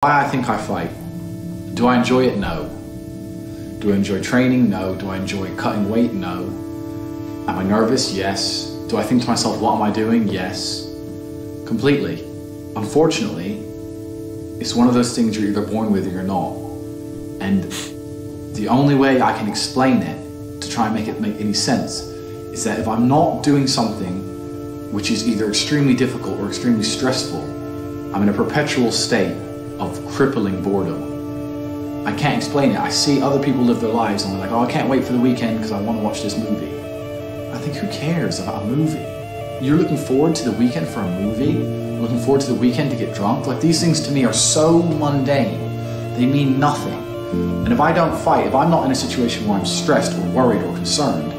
Why I think I fight. Do I enjoy it? No. Do I enjoy training? No. Do I enjoy cutting weight? No. Am I nervous? Yes. Do I think to myself, what am I doing? Yes. Completely. Unfortunately, it's one of those things you're either born with or you're not. And the only way I can explain it, to try and make it make any sense, is that if I'm not doing something which is either extremely difficult or extremely stressful, I'm in a perpetual state of crippling boredom. I can't explain it. I see other people live their lives and they're like, oh, I can't wait for the weekend because I want to watch this movie. I think, who cares about a movie? You're looking forward to the weekend for a movie? Looking forward to the weekend to get drunk? Like, these things to me are so mundane. They mean nothing. And if I don't fight, if I'm not in a situation where I'm stressed or worried or concerned,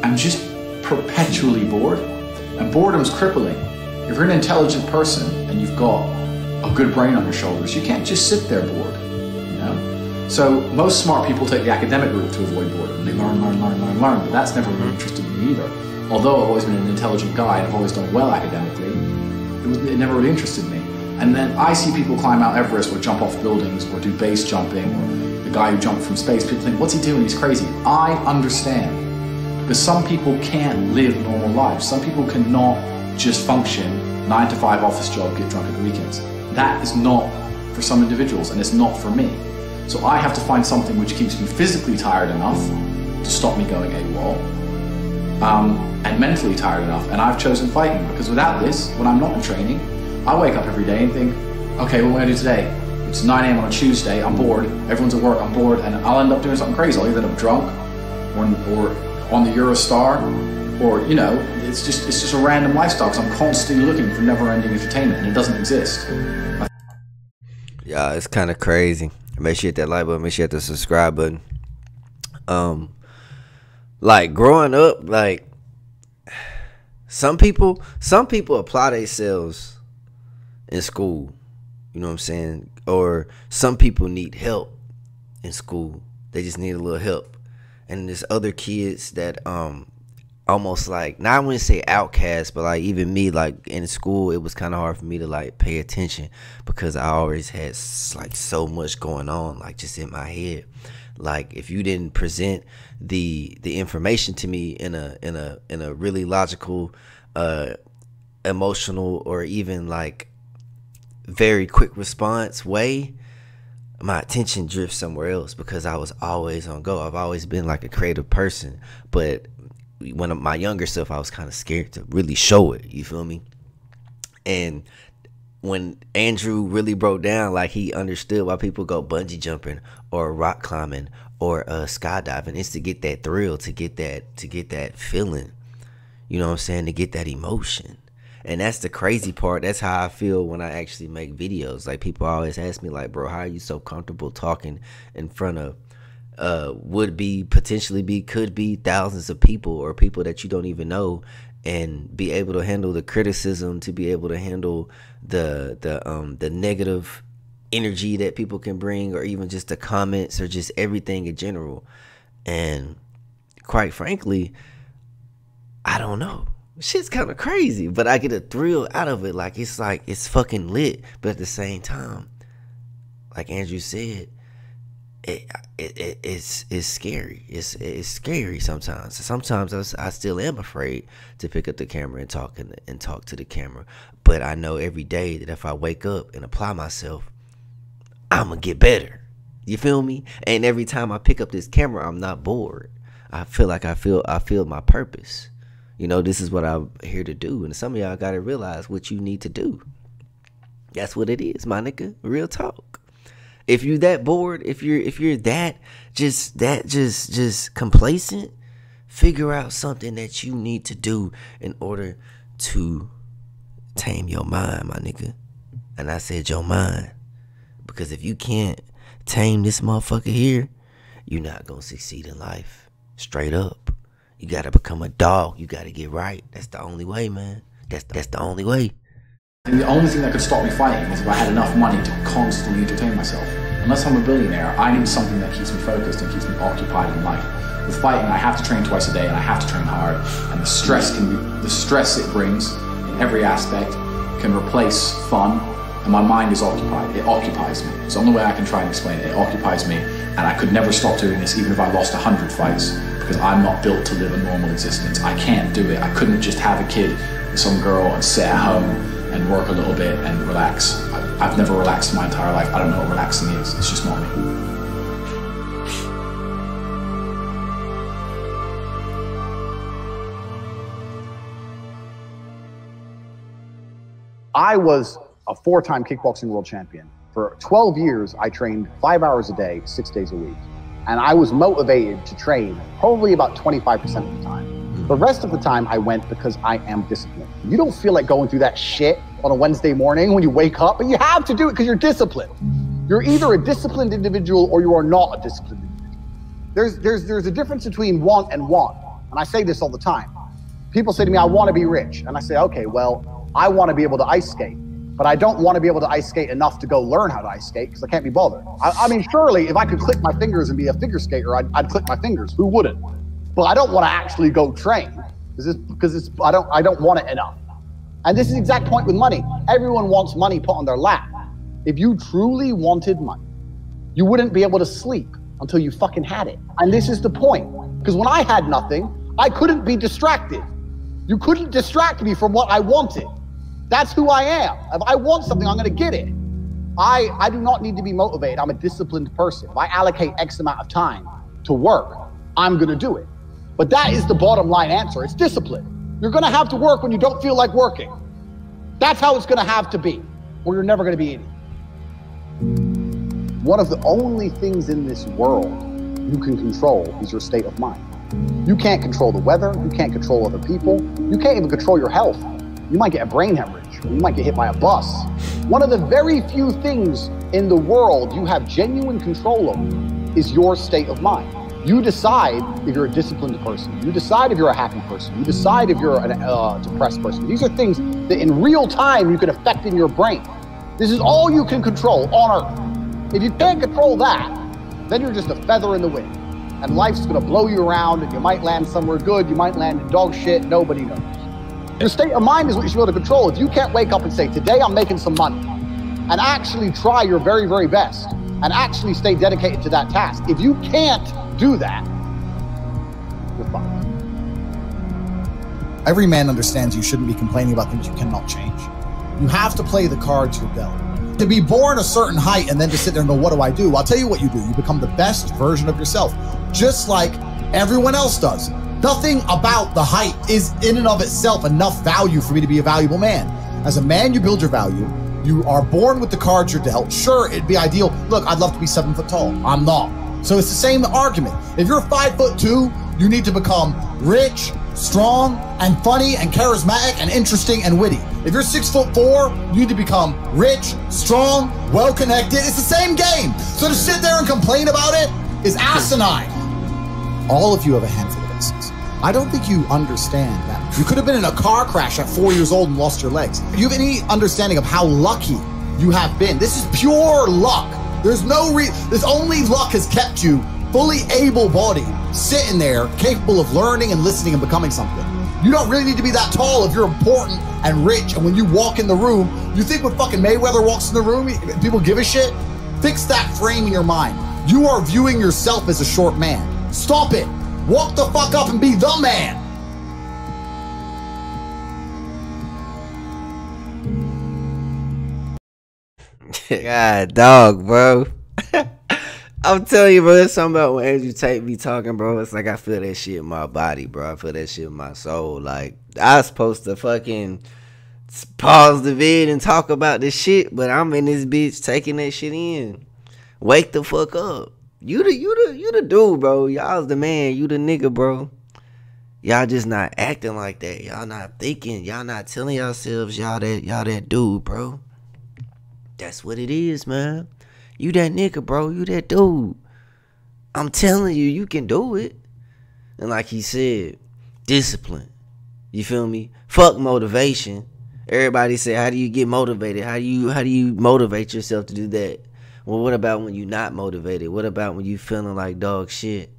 I'm just perpetually bored. And boredom's crippling. If you're an intelligent person and you've got a good brain on your shoulders, you can't just sit there bored, you know? So most smart people take the academic route to avoid boredom. They learn, but that's never really interested me either. Although I've always been an intelligent guy and I've always done well academically, it never really interested me. And then I see people climb Mount Everest or jump off buildings or do base jumping, or the guy who jumped from space. People think, what's he doing? He's crazy. I understand. Because some people can't live normal lives. Some people cannot just function 9 to 5 office job, get drunk at the weekends. That is not for some individuals, and it's not for me. So I have to find something which keeps me physically tired enough to stop me going AWOL, and mentally tired enough, and I've chosen fighting, because without this, when I'm not in training, I wake up every day and think, okay, what am I gonna do today? It's 9 AM on a Tuesday, I'm bored, everyone's at work, I'm bored, and I'll end up doing something crazy. I'll either end up drunk, or on the Eurostar, or, you know, it's just a random lifestyle, because I'm constantly looking for never-ending entertainment, and it doesn't exist. Yeah, it's kind of crazy. Make sure you hit that like button. Make sure you hit the subscribe button. Like, growing up, like, some people apply themselves in school. You know what I'm saying? Or some people need help in school. They just need a little help. And there's other kids that almost like, not I wouldn't say outcast, but like even me, like in school, it was kind of hard for me to like pay attention because I always had like so much going on, like just in my head. Like if you didn't present the information to me in a really logical, emotional, or even like very quick response way, my attention drifts somewhere else because I was always on go. I've always been like a creative person, but when my younger self, I was kind of scared to really show it. You feel me? And when Andrew really broke down, like he understood why people go bungee jumping or rock climbing or skydiving, it's to get that thrill, to get that feeling. You know what I'm saying? To get that emotion. And that's the crazy part. That's how I feel when I actually make videos. Like people always ask me, like, bro, how are you so comfortable talking in front of could be thousands of people, or people that you don't even know, and be able to handle the criticism, to be able to handle the negative energy that people can bring, or even just the comments, or just everything in general. And quite frankly, I don't know. Shit's kind of crazy, but I get a thrill out of it. Like it's fucking lit, but at the same time, like Andrew said, it's scary. It's scary sometimes. Sometimes I still am afraid to pick up the camera and talk to the camera. But I know every day that if I wake up and apply myself, I'm gonna get better. You feel me? And every time I pick up this camera, I'm not bored. I feel like I feel my purpose. You know, this is what I'm here to do. And some of y'all gotta realize what you need to do. That's what it is, my nigga. Real talk. If you're that bored, if you're that just complacent, figure out something that you need to do in order to tame your mind, my nigga. And I said your mind. Because if you can't tame this motherfucker here, you're not gonna succeed in life. Straight up. You gotta become a dog. You gotta get right. That's the only way, man. That's the only way. And the only thing that could stop me fighting is if I had enough money to constantly entertain myself. Unless I'm a billionaire, I need something that keeps me focused and keeps me occupied in life. With fighting, I have to train twice a day, and I have to train hard. And the stress it brings in every aspect can replace fun, and my mind is occupied. It occupies me. It's the only way I can try and explain it. It occupies me, and I could never stop doing this even if I lost 100 fights, because I'm not built to live a normal existence. I can't do it. I couldn't just have a kid with some girl and sit at home and work a little bit and relax. I've never relaxed in my entire life. I don't know what relaxing is. It's just not me. I was a 4-time kickboxing world champion. For 12 years, I trained 5 hours a day, 6 days a week. And I was motivated to train probably about 25% of the time. The rest of the time I went because I am disciplined. You don't feel like going through that shit on a Wednesday morning when you wake up, but you have to do it because you're disciplined. You're either a disciplined individual or you are not a disciplined individual. There's a difference between want and want. And I say this all the time. People say to me, I want to be rich. And I say, okay, well, I want to be able to ice skate, but I don't want to be able to ice skate enough to go learn how to ice skate because I can't be bothered. I mean, surely if I could click my fingers and be a figure skater, I'd click my fingers. Who wouldn't? But I don't want to actually go train because I don't want it enough. And this is the exact point with money. Everyone wants money put on their lap. If you truly wanted money, you wouldn't be able to sleep until you fucking had it. And this is the point. Because when I had nothing, I couldn't be distracted. You couldn't distract me from what I wanted. That's who I am. If I want something, I'm gonna get it. I do not need to be motivated. I'm a disciplined person. If I allocate X amount of time to work, I'm gonna do it. But that is the bottom line answer. It's discipline. You're gonna have to work when you don't feel like working. That's how it's gonna have to be, or you're never gonna be any. One of the only things in this world you can control is your state of mind. You can't control the weather, you can't control other people, you can't even control your health. You might get a brain hemorrhage, or you might get hit by a bus. One of the very few things in the world you have genuine control over is your state of mind. You decide if you're a disciplined person, you decide if you're a happy person, you decide if you're a depressed person. These are things that in real time you can affect in your brain. This is all you can control on Earth. If you can't control that, then you're just a feather in the wind. And life's gonna blow you around and you might land somewhere good, you might land in dog shit, nobody knows. Your state of mind is what you should be able to control. If you can't wake up and say, today I'm making some money, and actually try your very, very best, and actually stay dedicated to that task. If you can't do that, you're fucked. Every man understands you shouldn't be complaining about things you cannot change. You have to play the cards you're dealt. To be born a certain height and then to sit there and go, what do I do? I'll tell you what you do. You become the best version of yourself, just like everyone else does. Nothing about the height is in and of itself enough value for me to be a valuable man. As a man, you build your value. You are born with the cards you're dealt. Sure, it'd be ideal. Look, I'd love to be 7 foot tall. I'm not. So it's the same argument. If you're 5'2", you need to become rich, strong, and funny, and charismatic, and interesting, and witty. If you're 6'4", you need to become rich, strong, well-connected. It's the same game. So to sit there and complain about it is asinine. All of you have a handful of aces. I don't think you understand that. You could have been in a car crash at 4 years old and lost your legs. Do you have any understanding of how lucky you have been? This is pure luck. There's no this only luck has kept you fully able-bodied, sitting there, capable of learning and listening and becoming something. You don't really need to be that tall if you're important and rich, and when you walk in the room, you think when fucking Mayweather walks in the room, people give a shit? Fix that frame in your mind. You are viewing yourself as a short man. Stop it. Walk the fuck up and be the man. God, dog, bro. I'm telling you, bro, it's something about when Andrew Tate be talking, bro. It's like I feel that shit in my body, bro. I feel that shit in my soul. Like, I was supposed to fucking pause the vid and talk about this shit, but I'm in this bitch taking that shit in. Wake the fuck up. You the dude, bro. Y'all's the man. You the nigga, bro. Y'all just not acting like that. Y'all not thinking. Y'all not telling yourselves y'all that dude, bro. That's what it is, man. You that nigga, bro. You that dude. I'm telling you, you can do it. And like he said, discipline. You feel me? Fuck motivation. Everybody say, how do you get motivated? How do you motivate yourself to do that? Well, what about when you're not motivated? What about when you feeling like dog shit?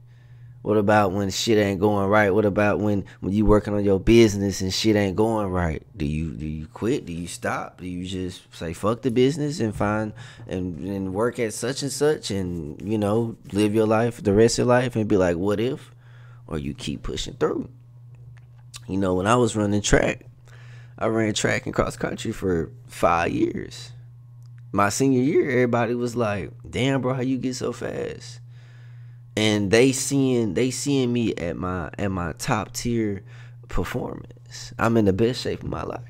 What about when shit ain't going right? What about when you working on your business and shit ain't going right? Do you quit? Do you stop? Do you just say fuck the business and find and work at such and such and, you know, live your life, the rest of your life, and be like, what if? Or you keep pushing through. You know, when I was running track, I ran track and cross country for 5 years. My senior year, everybody was like, damn, bro, how you get so fast? And they seeing me at my top tier performance. I'm in the best shape of my life.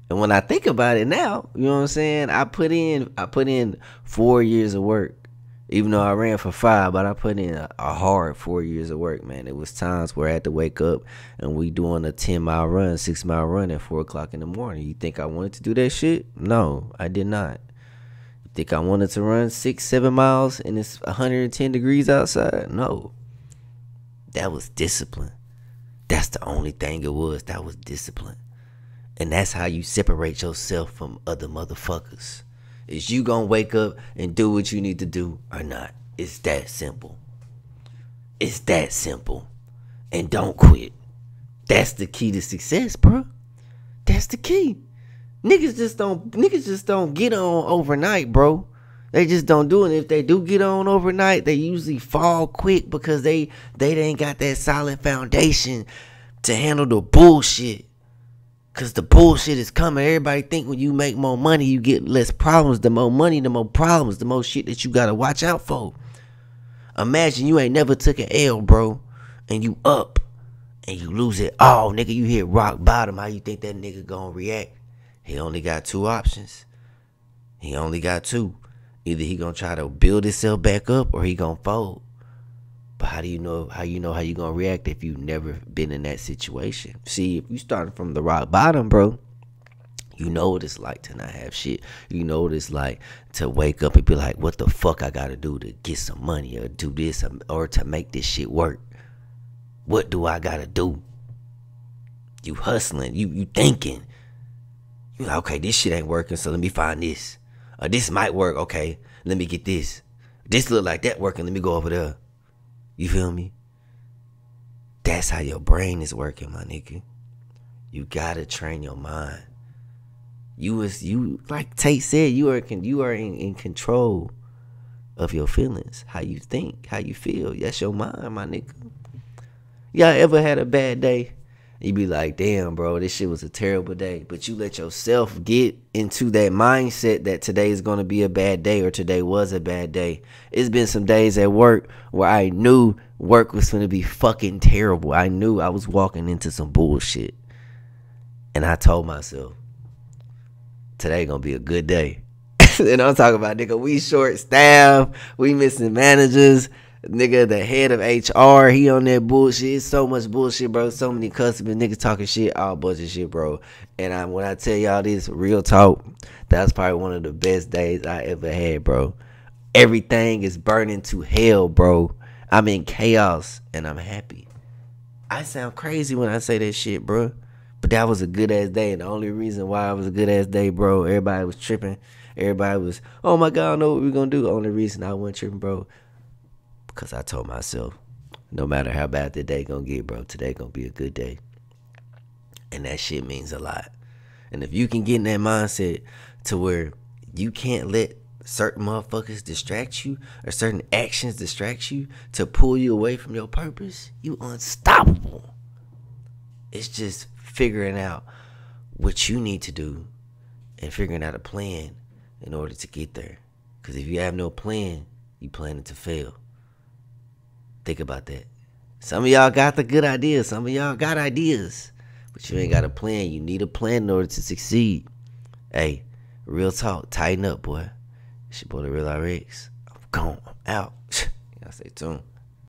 And when I think about it now, you know what I'm saying? I put in 4 years of work. Even though I ran for 5, but I put in a hard 4 years of work, man. It was times where I had to wake up and we doing a 10-mile run, 6-mile run at 4 o'clock in the morning. You think I wanted to do that shit? No, I did not. You think I wanted to run 6-7 miles and it's 110 degrees outside? No. That was discipline. That's the only thing it was. That was discipline. And that's how you separate yourself from other motherfuckers. Is you gonna wake up and do what you need to do or not? It's that simple. It's that simple. And don't quit. That's the key to success, bro. That's the key. Niggas just don't get on overnight, bro. They just don't do it. If they do get on overnight, they usually fall quick because they ain't got that solid foundation to handle the bullshit. Cause the bullshit is coming. Everybody think when you make more money, you get less problems. The more money, the more problems, the more shit that you gotta watch out for. Imagine you ain't never took an L, bro, and you up, and you lose it all, nigga. You hit rock bottom. How you think that nigga gonna react? He only got 2 options. He only got 2. Either he gonna try to build himself back up, or he gonna fold. But how you know how you gonna react if you've never been in that situation? See, if you started from the rock bottom, bro, you know what it's like to not have shit. You know what it's like to wake up and be like, what the fuck I gotta do to get some money or do this or to make this shit work? What do I gotta do? You hustling, you thinking. You like, okay, this shit ain't working, so let me find this. Or this might work, okay, let me get this. This look like that working, let me go over there. You feel me? That's how your brain is working, my nigga. You gotta train your mind. You like Tate said, you are in control of your feelings, how you think, how you feel. That's your mind, my nigga. Y'all ever had a bad day? You be like, damn, bro, this shit was a terrible day. But you let yourself get into that mindset that today is going to be a bad day or today was a bad day. It's been some days at work where I knew work was going to be fucking terrible. I knew I was walking into some bullshit. And I told myself, today going to be a good day. And I'm talking about, nigga, we short staff. We missing managers. Nigga, the head of HR, he on that bullshit. It's so much bullshit, bro. So many customers, niggas talking shit, all bunch of shit, bro. And when I tell y'all this, real talk, that's probably one of the best days I ever had, bro. Everything is burning to hell, bro. I'm in chaos, and I'm happy. I sound crazy when I say that shit, bro. But that was a good-ass day, and the only reason why it was a good-ass day, bro, everybody was tripping. Everybody was, oh, my God, I know what we're going to do. The only reason I wasn't tripping, bro, because I told myself, no matter how bad the day gonna get, bro, today gonna be a good day. And that shit means a lot. And if you can get in that mindset to where you can't let certain motherfuckers distract you or certain actions distract you to pull you away from your purpose, you unstoppable. It's just figuring out what you need to do and figuring out a plan in order to get there. Because if you have no plan, you planning to fail. Think about that. Some of y'all got the good ideas. Some of y'all got ideas. But you ain't got a plan. You need a plan in order to succeed. Hey, real talk. Tighten up, boy. It's your boy, The Real RX. I'm gone. I'm out. Y'all stay tuned.